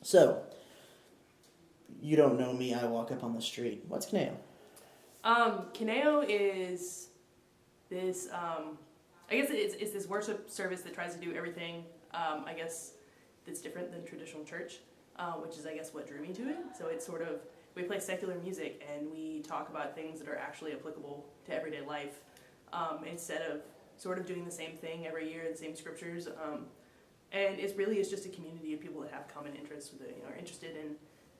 So, you don't know me, I walk up on the street. What's Kuneo? Kuneo is this, I guess it's this worship service that tries to do everything, I guess, that's different than traditional church, which is, I guess, what drew me to it. So it's sort of, we play secular music and we talk about things that are actually applicable to everyday life, instead of sort of doing the same thing every year, the same scriptures. And it's just a community of people that have common interests, that are interested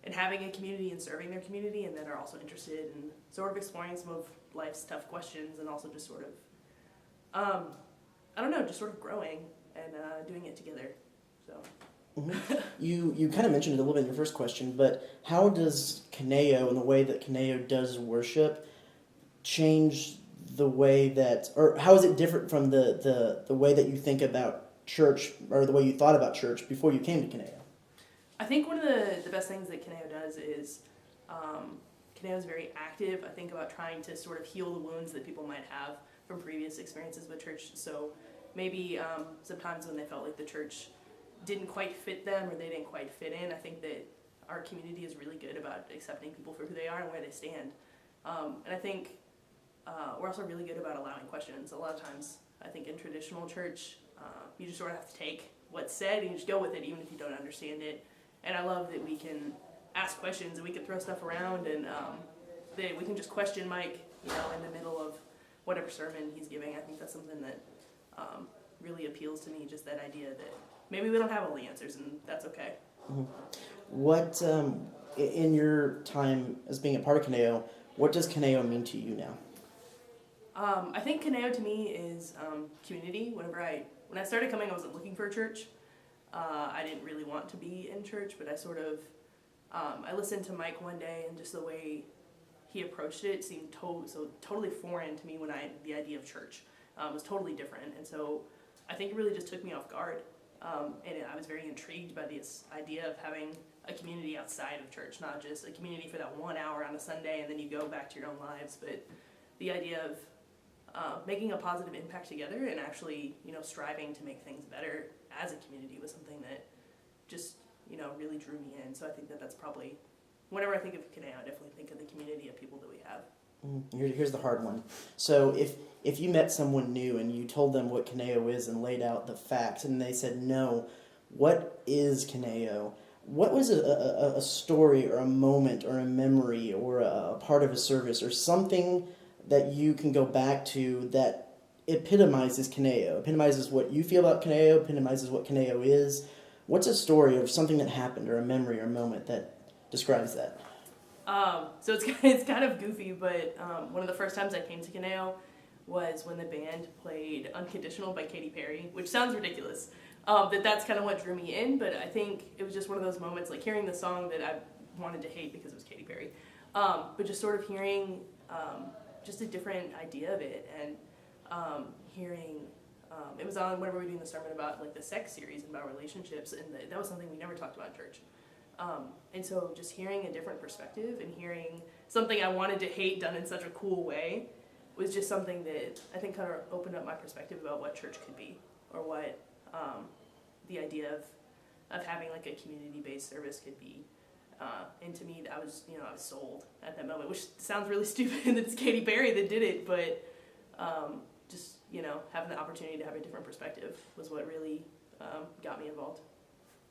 in having a community and serving their community, and then are also interested in sort of exploring some of life's tough questions, and also just sort of, I don't know, just sort of growing and doing it together. So. Mm-hmm. You kind of mentioned it a little bit in your first question, but how does Kuneo and the way that Kuneo does worship change the way that, or how is it different from the way that you think about church, or the way you thought about church before you came to Kuneo? I think one of the best things that Kuneo does is, Kuneo is very active, I think, about trying to sort of heal the wounds that people might have from previous experiences with church. So maybe sometimes when they felt like the church didn't quite fit them or they didn't quite fit in, I think that our community is really good about accepting people for who they are and where they stand. And I think we're also really good about allowing questions. A lot of times, I think in traditional church, you just sort of have to take what's said and you just go with it even if you don't understand it. And I love that we can ask questions and we can throw stuff around, and that we can just question Mike, in the middle of whatever sermon he's giving. I think that's something that really appeals to me, just that idea that maybe we don't have all the answers, and that's okay. Mm-hmm. What, in your time as being a part of Kuneo, what does Kuneo mean to you now? I think Kuneo to me is community. When I started coming, I wasn't looking for a church. I didn't really want to be in church, but I sort of, I listened to Mike one day, and just the way he approached it seemed totally foreign to me. The idea of church was totally different, and so I think it really just took me off guard. And I was very intrigued by this idea of having a community outside of church, not just a community for that 1 hour on a Sunday and then you go back to your own lives, but the idea of making a positive impact together and actually, striving to make things better as a community was something that just, really drew me in. So I think that that's probably, whenever I think of Kuneo, I definitely think of the community of people that we have. Here's the hard one. So if you met someone new and you told them what Kuneo is and laid out the facts and they said no, what is Kuneo? What was a story or a moment or a memory or a part of a service or something that you can go back to that epitomizes Kuneo, epitomizes what you feel about Kuneo, epitomizes what Kuneo is? What's a story of something that happened or a memory or a moment that describes that? So it's kind of goofy, but one of the first times I came to Kuneo was when the band played Unconditional by Katy Perry, which sounds ridiculous. That's kind of what drew me in, but I think it was just one of those moments, like hearing the song that I wanted to hate because it was Katy Perry, but just sort of hearing just a different idea of it, and hearing, it was on whenever we were doing the sermon about like the sex series and about relationships, and that was something we never talked about in church. And so just hearing a different perspective and hearing something I wanted to hate done in such a cool way was just something that I think kind of opened up my perspective about what church could be, or what the idea of having like a community-based service could be. And to me, I was sold at that moment, which sounds really stupid that it's Katy Perry that did it, but just, having the opportunity to have a different perspective was what really got me involved.